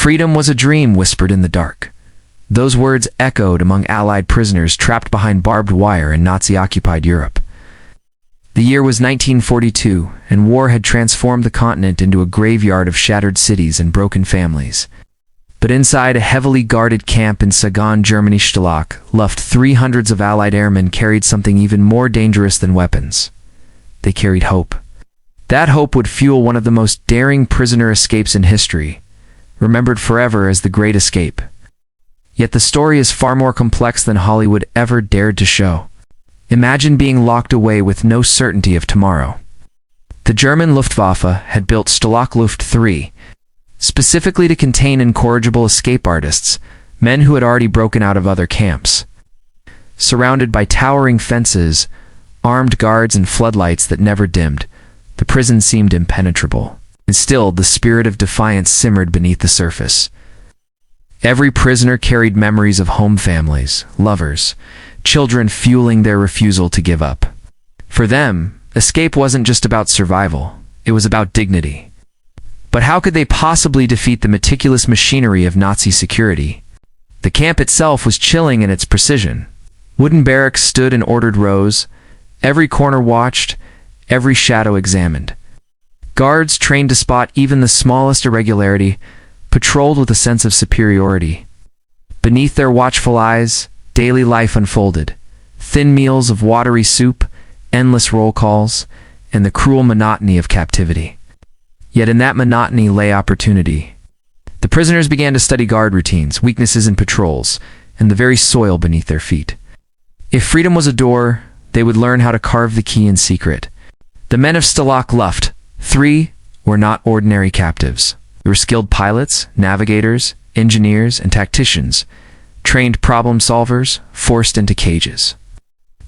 Freedom was a dream whispered in the dark. Those words echoed among Allied prisoners trapped behind barbed wire in Nazi-occupied Europe. The year was 1942, and war had transformed the continent into a graveyard of shattered cities and broken families. But inside a heavily guarded camp in Sagan, Germany, Stalag Luft III, hundreds of Allied airmen carried something even more dangerous than weapons. They carried hope. That hope would fuel one of the most daring prisoner escapes in history, remembered forever as the Great Escape. Yet the story is far more complex than Hollywood ever dared to show. Imagine being locked away with no certainty of tomorrow. The German Luftwaffe had built Stalag Luft III, specifically to contain incorrigible escape artists, men who had already broken out of other camps. Surrounded by towering fences, armed guards and floodlights that never dimmed, the prison seemed impenetrable. And still, the spirit of defiance simmered beneath the surface. Every prisoner carried memories of home families, lovers, children fueling their refusal to give up. For them, escape wasn't just about survival, it was about dignity. But how could they possibly defeat the meticulous machinery of Nazi security? The camp itself was chilling in its precision. Wooden barracks stood in ordered rows, every corner watched, every shadow examined. Guards, trained to spot even the smallest irregularity, patrolled with a sense of superiority. Beneath their watchful eyes, daily life unfolded. Thin meals of watery soup, endless roll calls, and the cruel monotony of captivity. Yet in that monotony lay opportunity. The prisoners began to study guard routines, weaknesses in patrols, and the very soil beneath their feet. If freedom was a door, they would learn how to carve the key in secret. The men of Stalag Luft III were not ordinary captives. They were skilled pilots, navigators, engineers, and tacticians, trained problem solvers, forced into cages.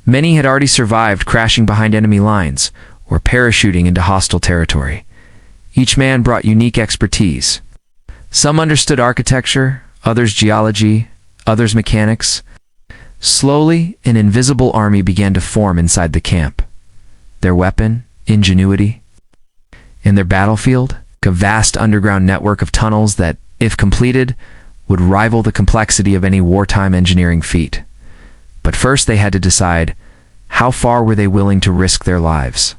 Many had already survived crashing behind enemy lines or parachuting into hostile territory. Each man brought unique expertise. Some understood architecture, others geology, others mechanics. Slowly, an invisible army began to form inside the camp. Their weapon, ingenuity. In their battlefield, a vast underground network of tunnels that, if completed, would rival the complexity of any wartime engineering feat. But first they had to decide, how far were they willing to risk their lives?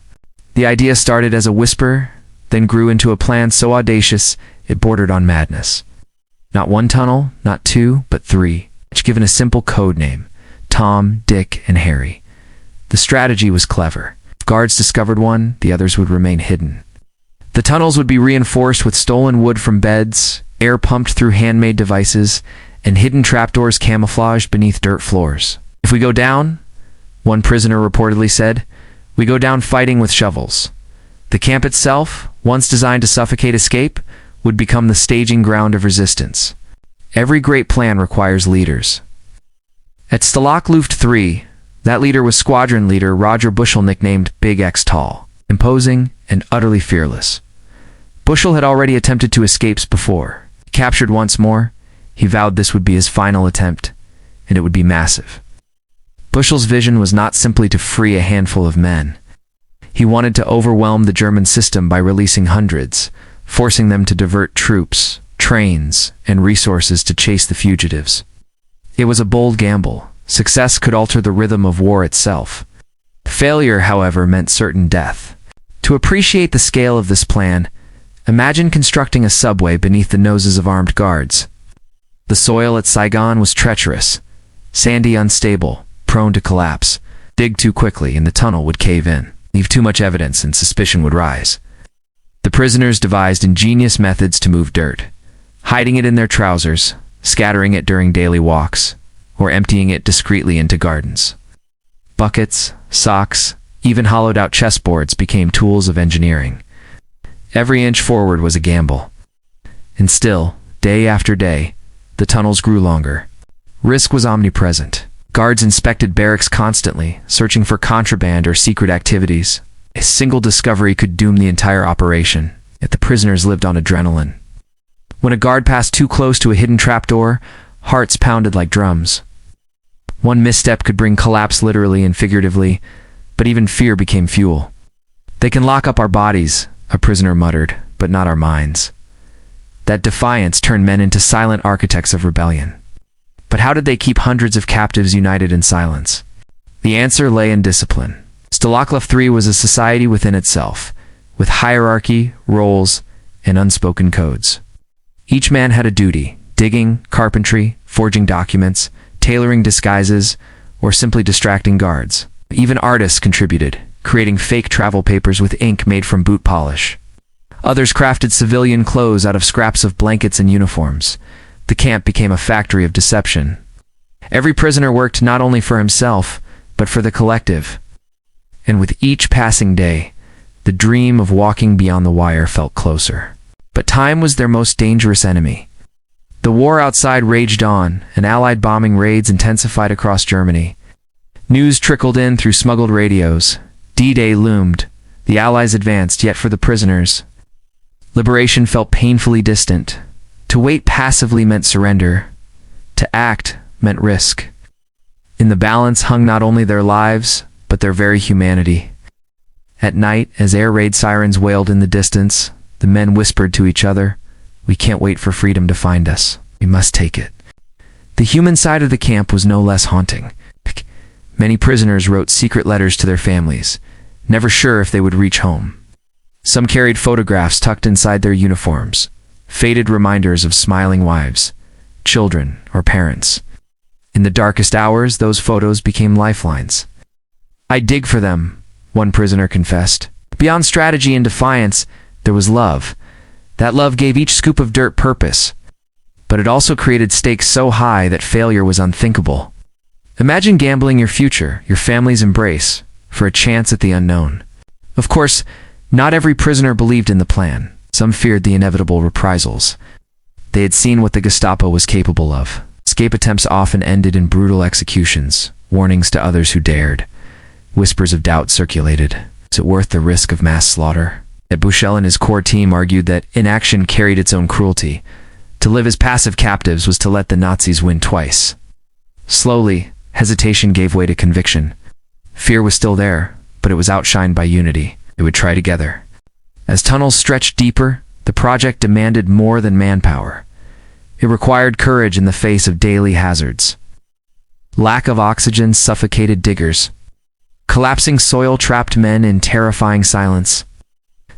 The idea started as a whisper, then grew into a plan so audacious it bordered on madness. Not one tunnel, not two, but three, each given a simple code name: Tom, Dick, and Harry. The strategy was clever. If guards discovered one, the others would remain hidden. The tunnels would be reinforced with stolen wood from beds, air pumped through handmade devices, and hidden trapdoors camouflaged beneath dirt floors. If we go down, one prisoner reportedly said, we go down fighting with shovels. The camp itself, once designed to suffocate escape, would become the staging ground of resistance. Every great plan requires leaders. At Stalag Luft III, that leader was squadron leader Roger Bushell, nicknamed Big X Tall, imposing and utterly fearless. Bushell had already attempted to escape before. Captured once more, he vowed this would be his final attempt, and it would be massive. Bushell's vision was not simply to free a handful of men. He wanted to overwhelm the German system by releasing hundreds, forcing them to divert troops, trains, and resources to chase the fugitives. It was a bold gamble. Success could alter the rhythm of war itself. Failure, however, meant certain death. To appreciate the scale of this plan, imagine constructing a subway beneath the noses of armed guards. The soil at Saigon was treacherous, sandy, unstable, prone to collapse. Dig too quickly and the tunnel would cave in. Leave too much evidence and suspicion would rise. The prisoners devised ingenious methods to move dirt, hiding it in their trousers, scattering it during daily walks, or emptying it discreetly into gardens. Buckets, socks, even hollowed-out chessboards became tools of engineering. Every inch forward was a gamble. And still, day after day, the tunnels grew longer. Risk was omnipresent. Guards inspected barracks constantly, searching for contraband or secret activities. A single discovery could doom the entire operation, yet the prisoners lived on adrenaline. When a guard passed too close to a hidden trapdoor, hearts pounded like drums. One misstep could bring collapse literally and figuratively, but even fear became fuel. They can lock up our bodies, a prisoner muttered, but not our minds. That defiance turned men into silent architects of rebellion. But how did they keep hundreds of captives united in silence? The answer lay in discipline. Stalag Luft III was a society within itself, with hierarchy, roles, and unspoken codes. Each man had a duty: digging, carpentry, forging documents, tailoring disguises, or simply distracting guards. Even artists contributed, creating fake travel papers with ink made from boot polish. Others crafted civilian clothes out of scraps of blankets and uniforms. The camp became a factory of deception. Every prisoner worked not only for himself, but for the collective. And with each passing day, the dream of walking beyond the wire felt closer. But time was their most dangerous enemy. The war outside raged on, and Allied bombing raids intensified across Germany. News trickled in through smuggled radios. D-Day loomed. The Allies advanced, yet for the prisoners, liberation felt painfully distant. To wait passively meant surrender. To act meant risk. In the balance hung not only their lives, but their very humanity. At night, as air raid sirens wailed in the distance, the men whispered to each other, "We can't wait for freedom to find us. We must take it." The human side of the camp was no less haunting. Many prisoners wrote secret letters to their families, never sure if they would reach home. Some carried photographs tucked inside their uniforms, faded reminders of smiling wives, children, or parents. In the darkest hours, those photos became lifelines. "I dig for them," one prisoner confessed. Beyond strategy and defiance, there was love. That love gave each scoop of dirt purpose, but it also created stakes so high that failure was unthinkable. Imagine gambling your future, your family's embrace, for a chance at the unknown. Of course, not every prisoner believed in the plan. Some feared the inevitable reprisals. They had seen what the Gestapo was capable of. Escape attempts often ended in brutal executions, warnings to others who dared. Whispers of doubt circulated. Was it worth the risk of mass slaughter? Yet Buchel and his core team argued that inaction carried its own cruelty. To live as passive captives was to let the Nazis win twice. Slowly, hesitation gave way to conviction. Fear was still there, but it was outshined by unity. They would try together. As tunnels stretched deeper, the project demanded more than manpower. It required courage in the face of daily hazards. Lack of oxygen suffocated diggers. Collapsing soil trapped men in terrifying silence.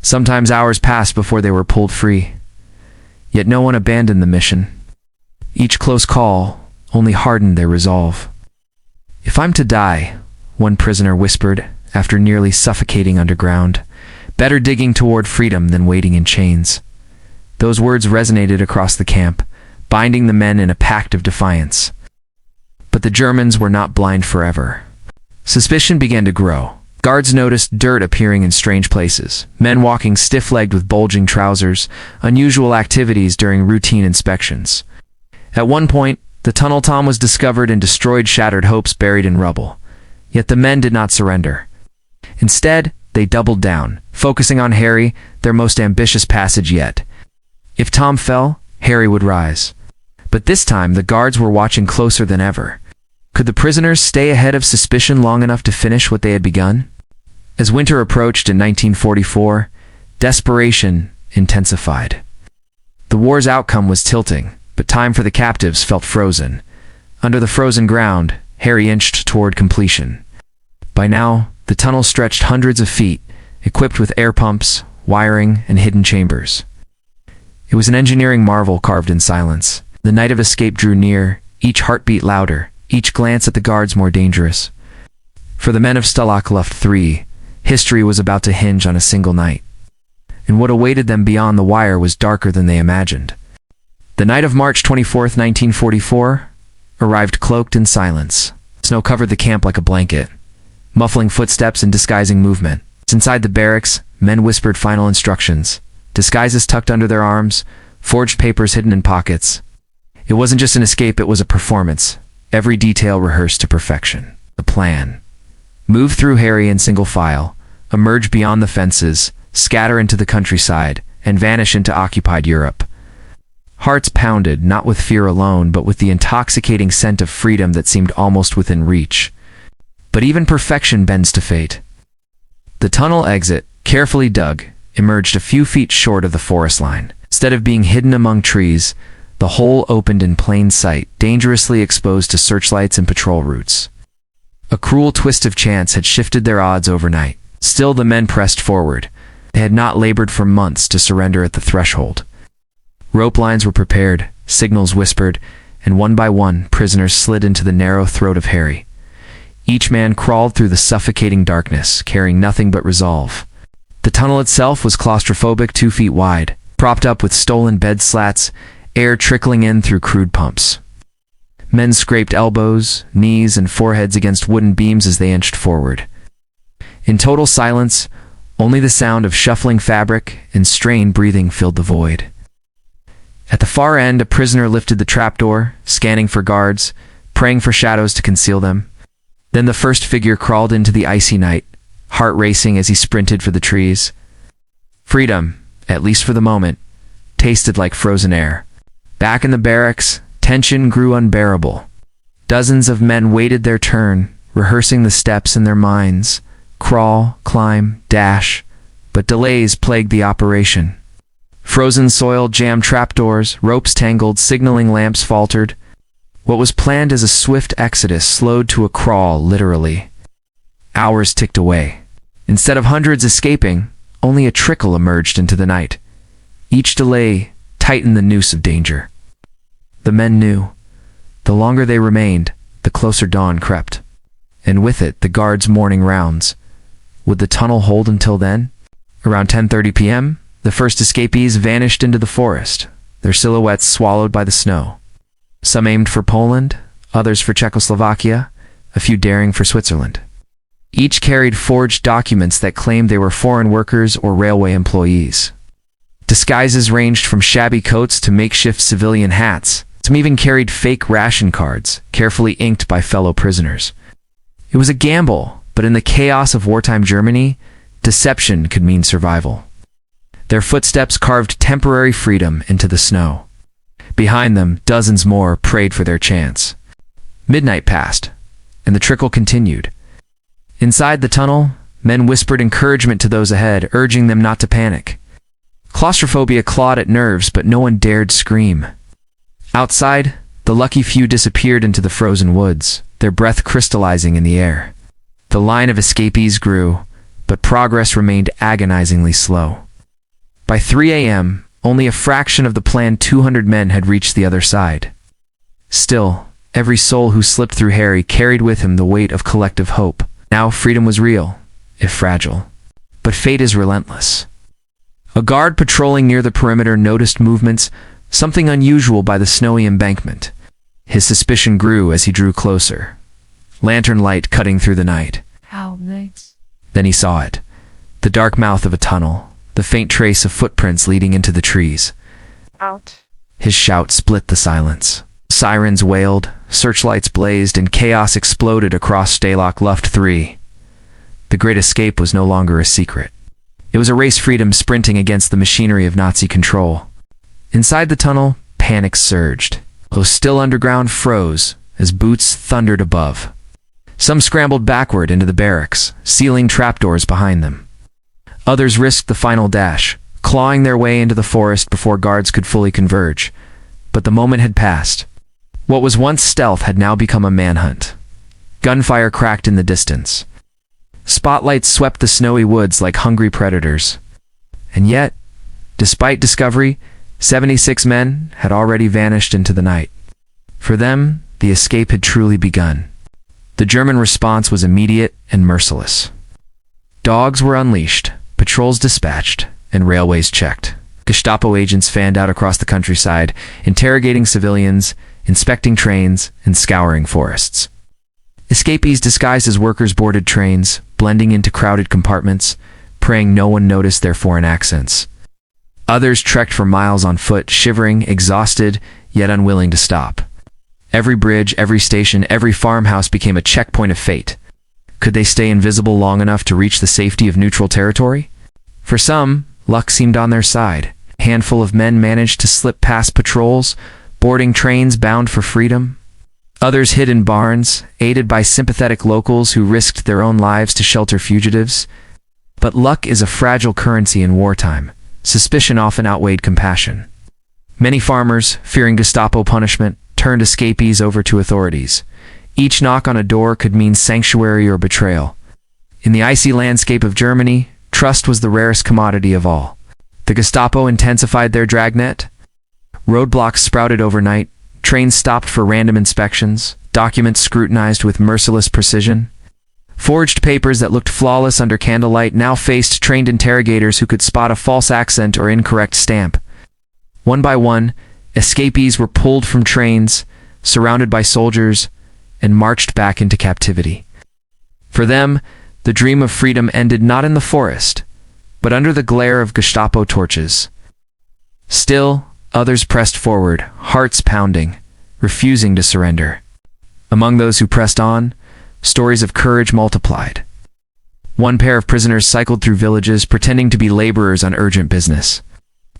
Sometimes hours passed before they were pulled free. Yet no one abandoned the mission. Each close call only hardened their resolve. "If I'm to die," one prisoner whispered after nearly suffocating underground, "better digging toward freedom than waiting in chains." Those words resonated across the camp, binding the men in a pact of defiance. But the Germans were not blind forever. Suspicion began to grow. Guards noticed dirt appearing in strange places, men walking stiff-legged with bulging trousers, unusual activities during routine inspections. At one point, the tunnel tom was discovered and destroyed shattered hopes buried in rubble. Yet the men did not surrender. Instead, they doubled down, focusing on Harry, their most ambitious passage yet. If Tom fell, Harry would rise. But this time, the guards were watching closer than ever. Could the prisoners stay ahead of suspicion long enough to finish what they had begun? As winter approached in 1944, desperation intensified. The war's outcome was tilting, but time for the captives felt frozen. Under the frozen ground, Harry inched toward completion. By now, the tunnel stretched hundreds of feet, equipped with air pumps, wiring, and hidden chambers. It was an engineering marvel carved in silence. The night of escape drew near, each heartbeat louder, each glance at the guards more dangerous. For the men of Stalag Luft III, history was about to hinge on a single night. And what awaited them beyond the wire was darker than they imagined. The night of March 24, 1944, arrived cloaked in silence. Snow covered the camp like a blanket, muffling footsteps and disguising movement. Inside the barracks, men whispered final instructions, disguises tucked under their arms, forged papers hidden in pockets. It wasn't just an escape, it was a performance. Every detail rehearsed to perfection. The plan: move through Harry in single file, emerge beyond the fences, scatter into the countryside, and vanish into occupied Europe. Hearts pounded, not with fear alone, but with the intoxicating scent of freedom that seemed almost within reach. But even perfection bends to fate. The tunnel exit, carefully dug, emerged a few feet short of the forest line. Instead of being hidden among trees, the hole opened in plain sight, dangerously exposed to searchlights and patrol routes. A cruel twist of chance had shifted their odds overnight. Still, the men pressed forward. They had not labored for months to surrender at the threshold. Rope lines were prepared, signals whispered, and one by one, prisoners slid into the narrow throat of Harry. Each man crawled through the suffocating darkness, carrying nothing but resolve. The tunnel itself was claustrophobic, 2 feet wide, propped up with stolen bed slats, air trickling in through crude pumps. Men scraped elbows, knees, and foreheads against wooden beams as they inched forward. In total silence, only the sound of shuffling fabric and strained breathing filled the void. At the far end, a prisoner lifted the trapdoor, scanning for guards, praying for shadows to conceal them. Then the first figure crawled into the icy night, heart racing as he sprinted for the trees. Freedom, at least for the moment, tasted like frozen air. Back in the barracks, tension grew unbearable. Dozens of men waited their turn, rehearsing the steps in their minds. Crawl, climb, dash, but delays plagued the operation. Frozen soil jammed trapdoors, ropes tangled, signaling lamps faltered. What was planned as a swift exodus slowed to a crawl, literally. Hours ticked away. Instead of hundreds escaping, only a trickle emerged into the night. Each delay tightened the noose of danger. The men knew. The longer they remained, the closer dawn crept. And with it, the guards' morning rounds. Would the tunnel hold until then? Around 10:30 p.m., the first escapees vanished into the forest, their silhouettes swallowed by the snow. Some aimed for Poland, others for Czechoslovakia, a few daring for Switzerland. Each carried forged documents that claimed they were foreign workers or railway employees. Disguises ranged from shabby coats to makeshift civilian hats. Some even carried fake ration cards, carefully inked by fellow prisoners. It was a gamble, but in the chaos of wartime Germany, deception could mean survival. Their footsteps carved temporary freedom into the snow. Behind them, dozens more prayed for their chance. Midnight passed, and the trickle continued. Inside the tunnel, men whispered encouragement to those ahead, urging them not to panic. Claustrophobia clawed at nerves, but no one dared scream. Outside, the lucky few disappeared into the frozen woods, their breath crystallizing in the air. The line of escapees grew, but progress remained agonizingly slow. By 3 a.m., only a fraction of the planned 200 men had reached the other side. Still, every soul who slipped through Harry carried with him the weight of collective hope. Now freedom was real, if fragile. But fate is relentless. A guard patrolling near the perimeter noticed movements, something unusual by the snowy embankment. His suspicion grew as he drew closer. Lantern light cutting through the night. How nice. Then he saw it. The dark mouth of a tunnel. The faint trace of footprints leading into the trees. Out. His shout split the silence. Sirens wailed, searchlights blazed, and chaos exploded across Stalag Luft III. The Great Escape was no longer a secret. It was a race freedom sprinting against the machinery of Nazi control. Inside the tunnel, panic surged. Those still underground froze as boots thundered above. Some scrambled backward into the barracks, sealing trapdoors behind them. Others risked the final dash, clawing their way into the forest before guards could fully converge. But the moment had passed. What was once stealth had now become a manhunt. Gunfire cracked in the distance. Spotlights swept the snowy woods like hungry predators. And yet, despite discovery, 76 men had already vanished into the night. For them, the escape had truly begun. The German response was immediate and merciless. Dogs were unleashed, patrols dispatched, and railways checked. Gestapo agents fanned out across the countryside, interrogating civilians, inspecting trains, and scouring forests. Escapees disguised as workers boarded trains, blending into crowded compartments, praying no one noticed their foreign accents. Others trekked for miles on foot, shivering, exhausted, yet unwilling to stop. Every bridge, every station, every farmhouse became a checkpoint of fate. Could they stay invisible long enough to reach the safety of neutral territory? For some, luck seemed on their side. A handful of men managed to slip past patrols, boarding trains bound for freedom. Others hid in barns, aided by sympathetic locals who risked their own lives to shelter fugitives. But luck is a fragile currency in wartime. suspicion often outweighed compassion. Many farmers, fearing Gestapo punishment, turned escapees over to authorities. Each knock on a door could mean sanctuary or betrayal. In the icy landscape of Germany, trust was the rarest commodity of all. The Gestapo intensified their dragnet. Roadblocks sprouted overnight, trains stopped for random inspections, documents scrutinized with merciless precision. Forged papers that looked flawless under candlelight now faced trained interrogators who could spot a false accent or incorrect stamp. One by one, escapees were pulled from trains, surrounded by soldiers, and marched back into captivity. For them, the dream of freedom ended not in the forest, but under the glare of Gestapo torches. Still, others pressed forward, hearts pounding, refusing to surrender. Among those who pressed on, stories of courage multiplied. One pair of prisoners cycled through villages pretending to be laborers on urgent business.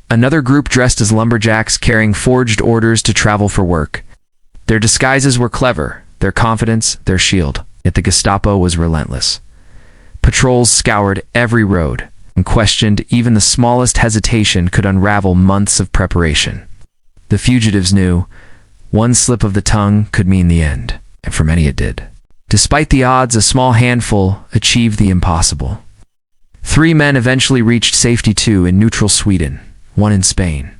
Another group dressed as lumberjacks carrying forged orders to travel for work. Their disguises were clever, their confidence their shield, yet the Gestapo was relentless. Patrols scoured every road and questioned even the smallest hesitation could unravel months of preparation. The fugitives knew one slip of the tongue could mean the end, and for many it did. Despite the odds, a small handful achieved the impossible. 3 men eventually reached safety, 2 in neutral Sweden, 1 in Spain.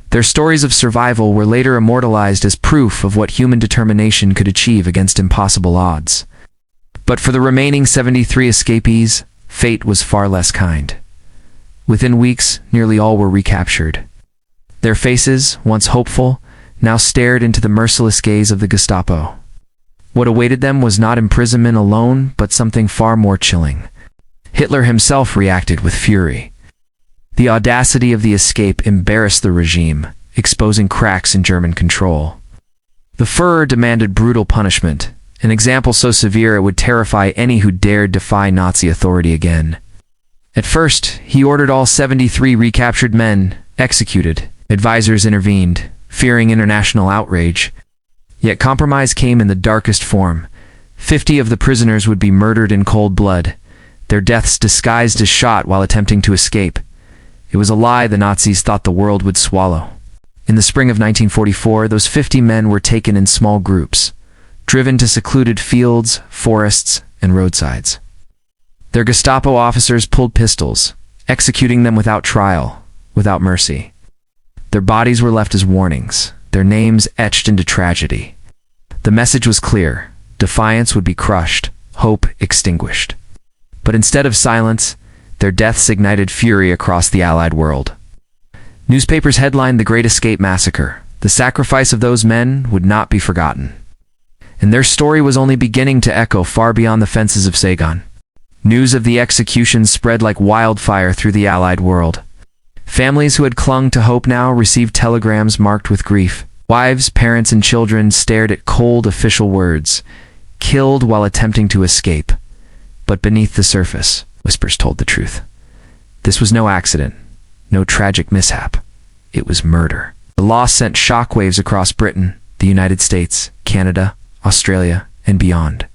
Their stories of survival were later immortalized as proof of what human determination could achieve against impossible odds. But for the remaining 73 escapees, fate was far less kind. Within weeks, nearly all were recaptured. Their faces, once hopeful, now stared into the merciless gaze of the Gestapo. What awaited them was not imprisonment alone, but something far more chilling. Hitler himself reacted with fury. The audacity of the escape embarrassed the regime, exposing cracks in German control. The Führer demanded brutal punishment, an example so severe it would terrify any who dared defy Nazi authority again. At first, he ordered all 73 recaptured men executed. Advisors intervened, fearing international outrage. Yet compromise came in the darkest form. 50 of the prisoners would be murdered in cold blood, their deaths disguised as shot while attempting to escape. It was a lie the Nazis thought the world would swallow. In the spring of 1944, those 50 men were taken in small groups, driven to secluded fields, forests, and roadsides. Their Gestapo officers pulled pistols, executing them without trial, without mercy. Their bodies were left as warnings, their names etched into tragedy. The message was clear: defiance would be crushed, hope extinguished. But instead of silence, their deaths ignited fury across the Allied world. Newspapers headlined the Great Escape Massacre. The sacrifice of those men would not be forgotten. And their story was only beginning to echo far beyond the fences of Saigon. News of the executions spread like wildfire through the Allied world. Families who had clung to hope now received telegrams marked with grief. Wives, parents, and children stared at cold official words, killed while attempting to escape. But beneath the surface, whispers told the truth. This was no accident, no tragic mishap. It was murder. The loss sent shockwaves across Britain, the United States, Canada, Australia, and beyond.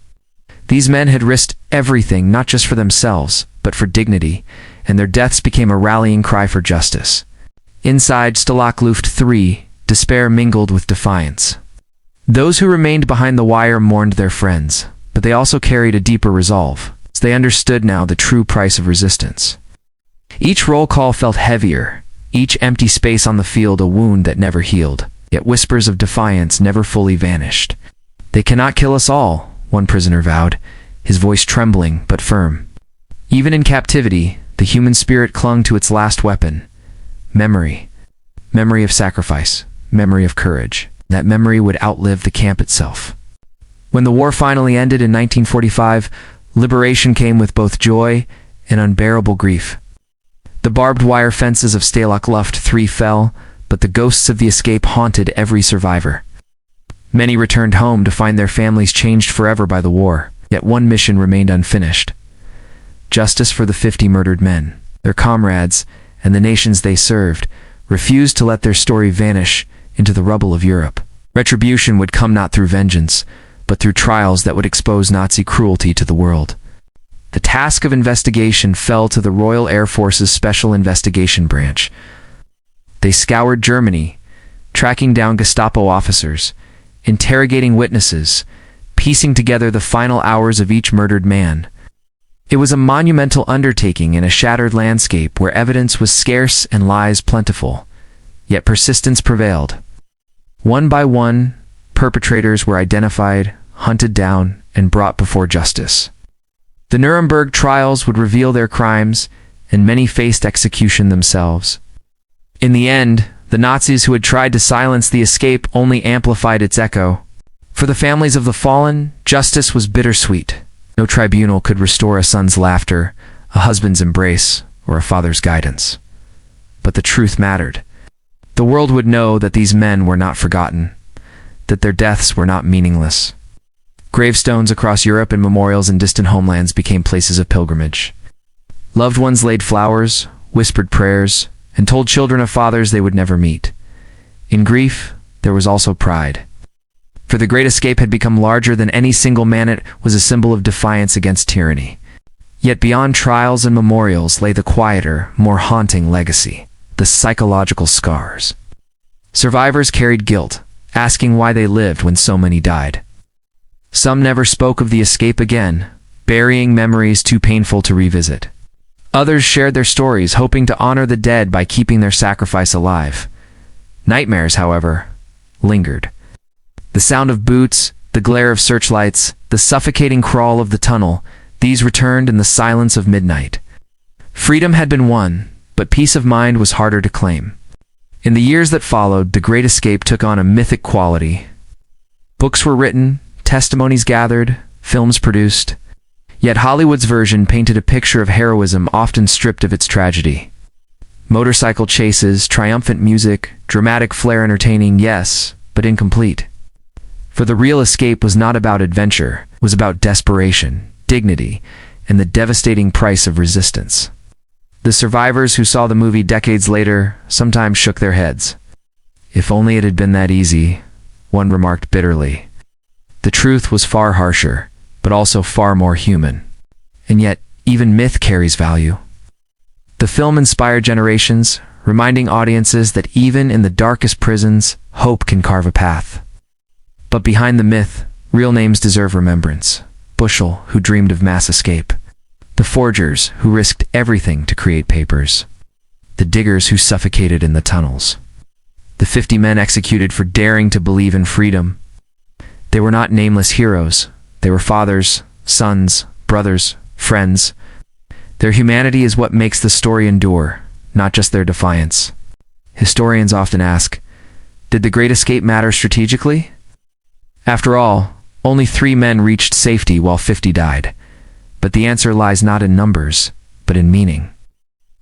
These men had risked everything, not just for themselves, but for dignity, and their deaths became a rallying cry for justice. Inside Stalag Luft III, despair mingled with defiance. Those who remained behind the wire mourned their friends, but they also carried a deeper resolve. They understood now the true price of resistance. Each roll call felt heavier, each empty space on the field a wound that never healed, yet whispers of defiance never fully vanished. "They cannot kill us all," one prisoner vowed, his voice trembling but firm. Even in captivity, the human spirit clung to its last weapon: memory. Memory of sacrifice, memory of courage. That memory would outlive the camp itself. When the war finally ended in 1945, liberation came with both joy and unbearable grief. The barbed wire fences of Stalag Luft III fell, but the ghosts of the escape haunted every survivor. Many returned home to find their families changed forever by the war, yet one mission remained unfinished: justice for the 50 murdered men. Their comrades, and the nations they served, refused to let their story vanish into the rubble of Europe. Retribution would come not through vengeance, but through trials that would expose Nazi cruelty to the world. the task of investigation fell to the Royal Air Force's Special Investigation Branch. They scoured Germany, tracking down Gestapo officers, interrogating witnesses, piecing together the final hours of each murdered man. It was a monumental undertaking in a shattered landscape where evidence was scarce and lies plentiful. Yet persistence prevailed. One by one, perpetrators were identified, hunted down, and brought before justice. The Nuremberg trials would reveal their crimes, and many faced execution themselves. In the end, the Nazis who had tried to silence the escape only amplified its echo. For the families of the fallen, justice was bittersweet. No tribunal could restore a son's laughter, a husband's embrace, or a father's guidance. But the truth mattered. The world would know that these men were not forgotten, that their deaths were not meaningless. Gravestones across Europe and memorials in distant homelands became places of pilgrimage. Loved ones laid flowers, whispered prayers, and told children of fathers they would never meet. In grief, there was also pride. For the Great Escape had become larger than any single man. It was a symbol of defiance against tyranny. Yet beyond trials and memorials lay the quieter, more haunting legacy, the psychological scars. Survivors carried guilt, asking why they lived when so many died. Some never spoke of the escape again, burying memories too painful to revisit. Others shared their stories, hoping to honor the dead by keeping their sacrifice alive. Nightmares, however, lingered. The sound of boots, the glare of searchlights, the suffocating crawl of the tunnel, these returned in the silence of midnight. Freedom had been won, but peace of mind was harder to claim. In the years that followed, the Great Escape took on a mythic quality. Books were written, testimonies gathered, films produced. Yet Hollywood's version painted a picture of heroism often stripped of its tragedy. Motorcycle chases, triumphant music, dramatic flair, entertaining, yes, but incomplete. For the real escape was not about adventure, it was about desperation, dignity, and the devastating price of resistance. The survivors who saw the movie decades later sometimes shook their heads. If only it had been that easy, one remarked bitterly. The truth was far harsher, but also far more human. And yet, even myth carries value. The film inspired generations, reminding audiences that even in the darkest prisons, hope can carve a path. But behind the myth, real names deserve remembrance. Bushell, who dreamed of mass escape. The forgers, who risked everything to create papers. The diggers who suffocated in the tunnels. The 50 men executed for daring to believe in freedom. They were not nameless heroes. They were fathers, sons, brothers, friends. Their humanity is what makes the story endure, not just their defiance. Historians often ask, did the Great Escape matter strategically? After all, only 3 men reached safety while 50 died. But the answer lies not in numbers, but in meaning.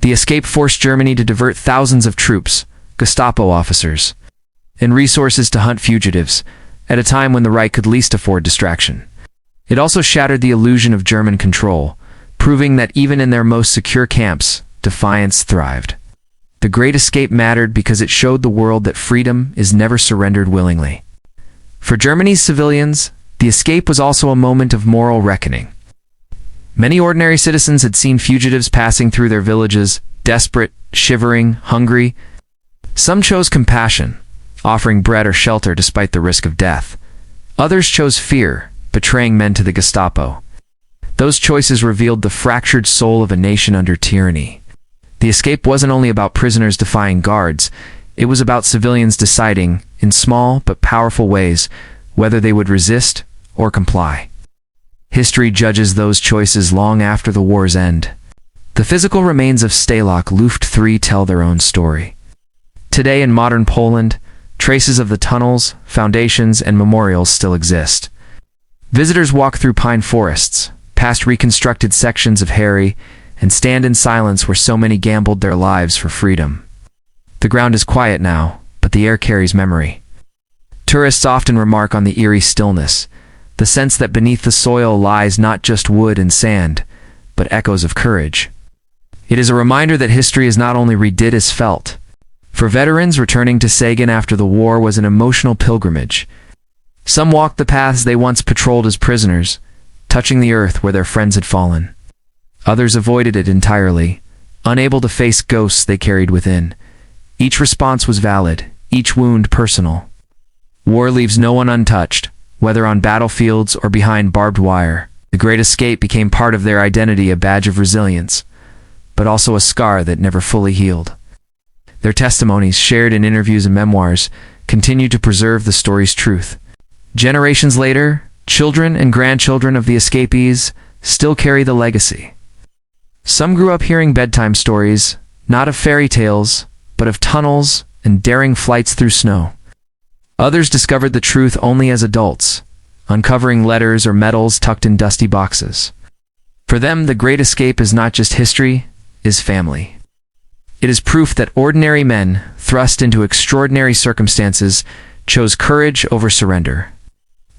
The escape forced Germany to divert thousands of troops, Gestapo officers, and resources to hunt fugitives, at a time when the Reich could least afford distraction. It also shattered the illusion of German control, proving that even in their most secure camps, defiance thrived. The Great Escape mattered because it showed the world that freedom is never surrendered willingly. For Germany's civilians, the escape was also a moment of moral reckoning. Many ordinary citizens had seen fugitives passing through their villages, desperate, shivering, hungry. Some chose compassion, offering bread or shelter despite the risk of death. Others chose fear, betraying men to the Gestapo. Those choices revealed the fractured soul of a nation under tyranny. The escape wasn't only about prisoners defying guards, it was about civilians deciding, in small but powerful ways, whether they would resist or comply. History judges those choices long after the war's end. The physical remains of Stalag Luft III tell their own story. Today in modern Poland, traces of the tunnels, foundations, and memorials still exist. Visitors walk through pine forests, past reconstructed sections of Harry, and stand in silence where so many gambled their lives for freedom. The ground is quiet now, but the air carries memory. Tourists often remark on the eerie stillness, the sense that beneath the soil lies not just wood and sand, but echoes of courage. It is a reminder that history is not only read it is felt. For veterans, returning to Sagan after the war was an emotional pilgrimage. Some walked the paths they once patrolled as prisoners, touching the earth where their friends had fallen. Others avoided it entirely, unable to face ghosts they carried within. Each response was valid, each wound personal. War leaves no one untouched, whether on battlefields or behind barbed wire. The Great Escape became part of their identity, a badge of resilience, but also a scar that never fully healed. Their testimonies, shared in interviews and memoirs, continue to preserve the story's truth. Generations later, children and grandchildren of the escapees still carry the legacy. Some grew up hearing bedtime stories, not of fairy tales, but of tunnels and daring flights through snow. Others discovered the truth only as adults, uncovering letters or medals tucked in dusty boxes. For them, the Great Escape is not just history, it is family. It is proof that ordinary men, thrust into extraordinary circumstances, chose courage over surrender.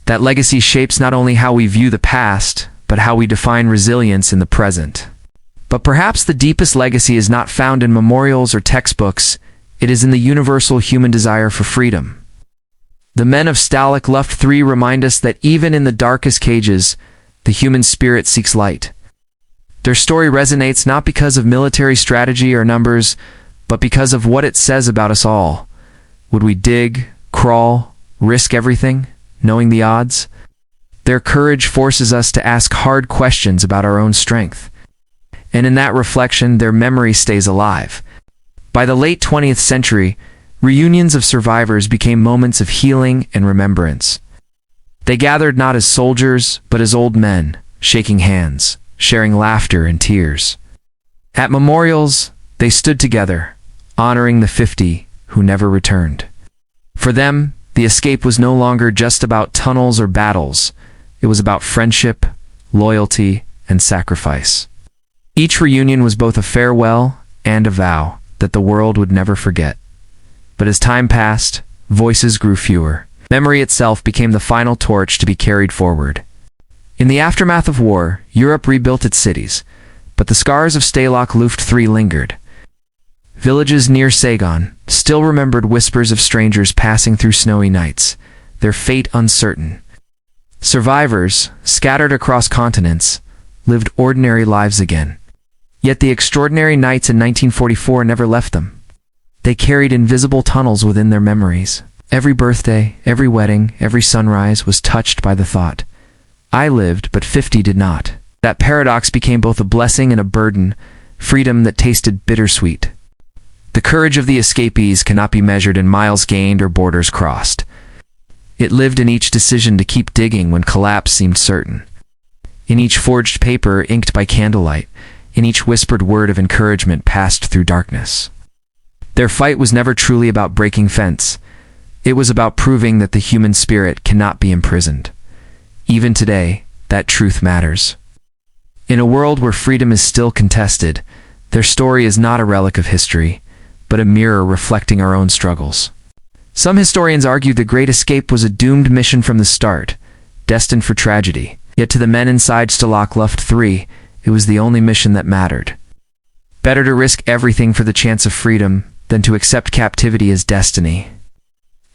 That legacy shapes not only how we view the past, but how we define resilience in the present. But perhaps the deepest legacy is not found in memorials or textbooks, it is in the universal human desire for freedom. The men of Stalag Luft III remind us that even in the darkest cages, the human spirit seeks light. Their story resonates not because of military strategy or numbers, but because of what it says about us all. Would we dig, crawl, risk everything, knowing the odds? Their courage forces us to ask hard questions about our own strength. And in that reflection, their memory stays alive. By the late 20th century, reunions of survivors became moments of healing and remembrance. They gathered not as soldiers, but as old men, shaking hands, sharing laughter and tears. At memorials, they stood together, honoring the 50 who never returned. For them, the escape was no longer just about tunnels or battles. It was about friendship, loyalty, and sacrifice. Each reunion was both a farewell and a vow that the world would never forget. But as time passed, voices grew fewer. Memory itself became the final torch to be carried forward. In the aftermath of war, Europe rebuilt its cities, but the scars of Stalag Luft III lingered. Villages near Saigon still remembered whispers of strangers passing through snowy nights, their fate uncertain. Survivors, scattered across continents, lived ordinary lives again. Yet the extraordinary nights in 1944 never left them. They carried invisible tunnels within their memories. Every birthday, every wedding, every sunrise was touched by the thought, I lived, but 50 did not. That paradox became both a blessing and a burden, freedom that tasted bittersweet. The courage of the escapees cannot be measured in miles gained or borders crossed. It lived in each decision to keep digging when collapse seemed certain. In each forged paper inked by candlelight, in each whispered word of encouragement passed through darkness. Their fight was never truly about breaking fence. It was about proving that the human spirit cannot be imprisoned. Even today, that truth matters. In a world where freedom is still contested, their story is not a relic of history, but a mirror reflecting our own struggles. Some historians argue the Great Escape was a doomed mission from the start, destined for tragedy. Yet to the men inside Stalag Luft III, it was the only mission that mattered. Better to risk everything for the chance of freedom than to accept captivity as destiny.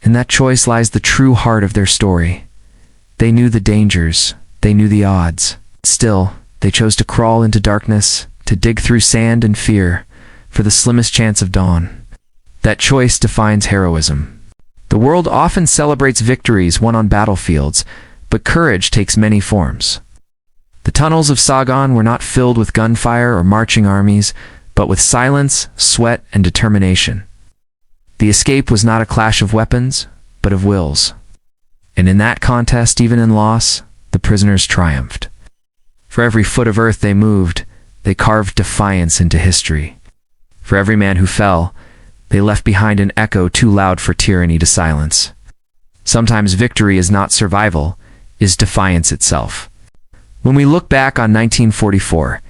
In that choice lies the true heart of their story. They knew the dangers, they knew the odds. Still, they chose to crawl into darkness, to dig through sand and fear, for the slimmest chance of dawn. That choice defines heroism. The world often celebrates victories won on battlefields, but courage takes many forms. The tunnels of Saigon were not filled with gunfire or marching armies, but with silence, sweat, and determination. The escape was not a clash of weapons, but of wills. And in that contest, even in loss, the prisoners triumphed. For every foot of earth they moved, they carved defiance into history. For every man who fell, they left behind an echo too loud for tyranny to silence. Sometimes victory is not survival, is defiance itself. When we look back on 1944,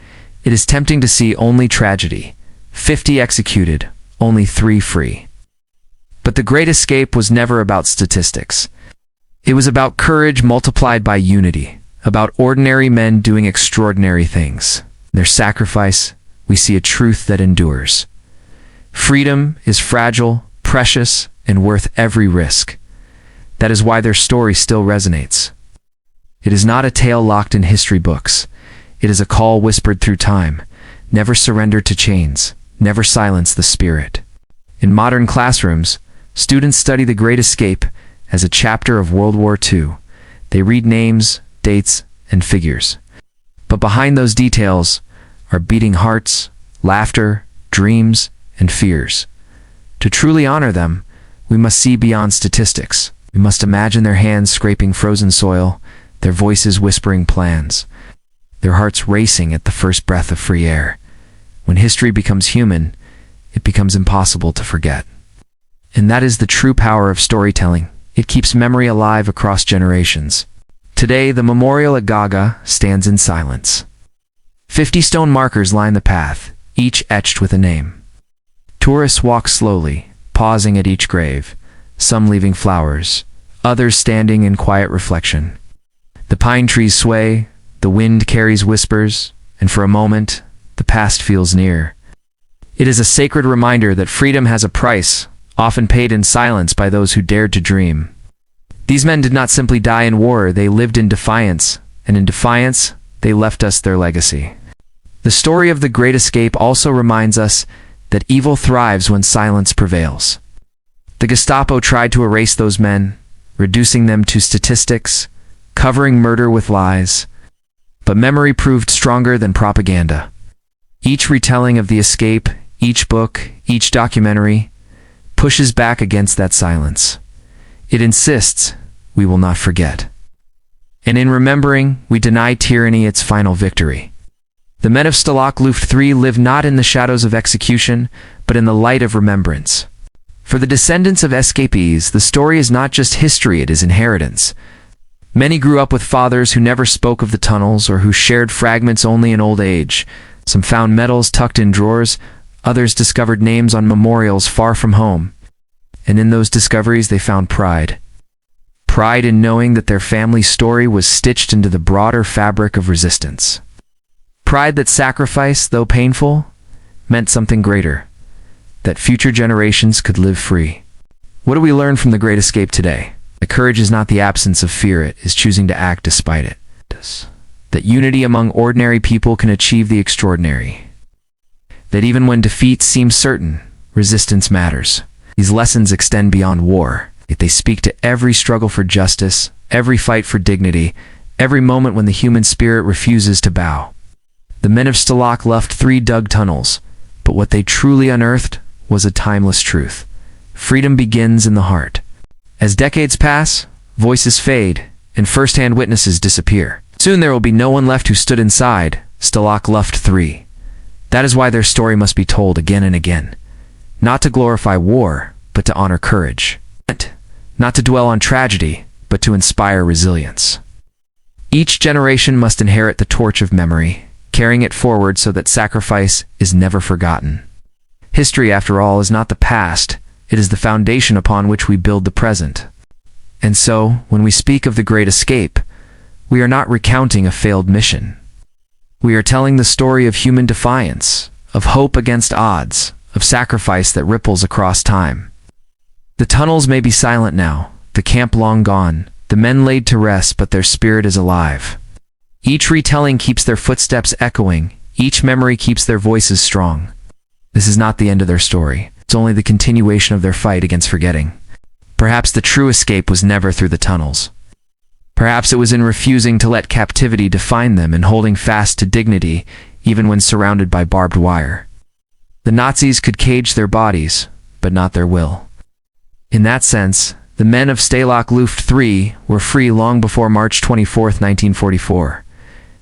it is tempting to see only tragedy. 50 executed, only 3 free. But the Great Escape was never about statistics. It was about courage multiplied by unity, about ordinary men doing extraordinary things. In their sacrifice, we see a truth that endures. Freedom is fragile, precious, and worth every risk. That is why their story still resonates. It is not a tale locked in history books. It is a call whispered through time. Never surrender to chains. Never silence the spirit. In modern classrooms, students study the Great Escape as a chapter of World War II. They read names, dates, and figures. But behind those details are beating hearts, laughter, dreams, and fears. To truly honor them, we must see beyond statistics. We must imagine their hands scraping frozen soil, their voices whispering plans, their hearts racing at the first breath of free air. When history becomes human, it becomes impossible to forget. And that is the true power of storytelling. It keeps memory alive across generations. Today, the memorial at Gaga stands in silence. 50 stone markers line the path, each etched with a name. Tourists walk slowly, pausing at each grave, some leaving flowers, others standing in quiet reflection. The pine trees sway, the wind carries whispers, and for a moment, the past feels near. It is a sacred reminder that freedom has a price, often paid in silence by those who dared to dream. These men did not simply die in war, they lived in defiance, and in defiance, they left us their legacy. The story of the Great Escape also reminds us that evil thrives when silence prevails. The Gestapo tried to erase those men, reducing them to statistics, covering murder with lies. But memory proved stronger than propaganda. Each retelling of the escape, each book, each documentary, pushes back against that silence. It insists, we will not forget. And in remembering, we deny tyranny its final victory. The men of Stalag Luft III live not in the shadows of execution, but in the light of remembrance. For the descendants of escapees, the story is not just history, it is inheritance. Many grew up with fathers who never spoke of the tunnels or who shared fragments only in old age. Some found medals tucked in drawers, others discovered names on memorials far from home. And in those discoveries they found pride. Pride in knowing that their family's story was stitched into the broader fabric of resistance. Pride that sacrifice, though painful, meant something greater, that future generations could live free. What do we learn from the Great Escape today? That courage is not the absence of fear, it is choosing to act despite it. That unity among ordinary people can achieve the extraordinary. That even when defeat seems certain, resistance matters. These lessons extend beyond war. They speak to every struggle for justice, every fight for dignity, every moment when the human spirit refuses to bow. The men of Stalag Luft III dug tunnels, but what they truly unearthed was a timeless truth. Freedom begins in the heart. As decades pass, voices fade, and first-hand witnesses disappear. Soon there will be no one left who stood inside Stalag Luft III. That is why their story must be told again and again. Not to glorify war, but to honor courage. Not to dwell on tragedy, but to inspire resilience. Each generation must inherit the torch of memory, carrying it forward so that sacrifice is never forgotten. History, after all, is not the past, it is the foundation upon which we build the present. And so, when we speak of the Great Escape, we are not recounting a failed mission. We are telling the story of human defiance, of hope against odds, of sacrifice that ripples across time. The tunnels may be silent now, the camp long gone, the men laid to rest, but their spirit is alive. Each retelling keeps their footsteps echoing, each memory keeps their voices strong. This is not the end of their story, it's only the continuation of their fight against forgetting. Perhaps the true escape was never through the tunnels. Perhaps it was in refusing to let captivity define them and holding fast to dignity, even when surrounded by barbed wire. The Nazis could cage their bodies, but not their will. In that sense, the men of Stalag Luft III were free long before March 24, 1944.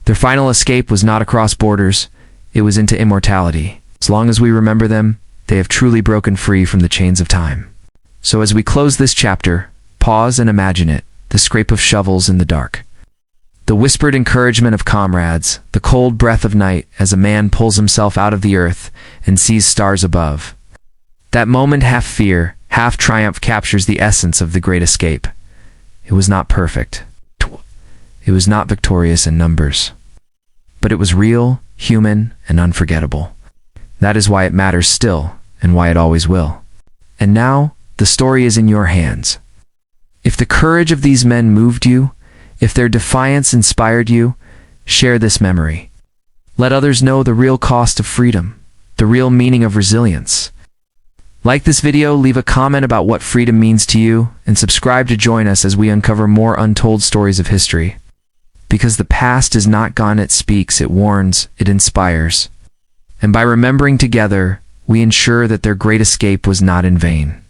Their final escape was not across borders, it was into immortality. As long as we remember them, they have truly broken free from the chains of time. So as we close this chapter, pause and imagine it, the scrape of shovels in the dark. The whispered encouragement of comrades, the cold breath of night as a man pulls himself out of the earth and sees stars above. That moment, half fear, half triumph, captures the essence of the Great Escape. It was not perfect. It was not victorious in numbers. But it was real, human, and unforgettable. That is why it matters still, and why it always will. And now, the story is in your hands. If the courage of these men moved you, if their defiance inspired you, share this memory. Let others know the real cost of freedom, the real meaning of resilience. Like this video, leave a comment about what freedom means to you, and subscribe to join us as we uncover more untold stories of history. Because the past is not gone, it speaks, it warns, it inspires. And by remembering together, we ensure that their great escape was not in vain.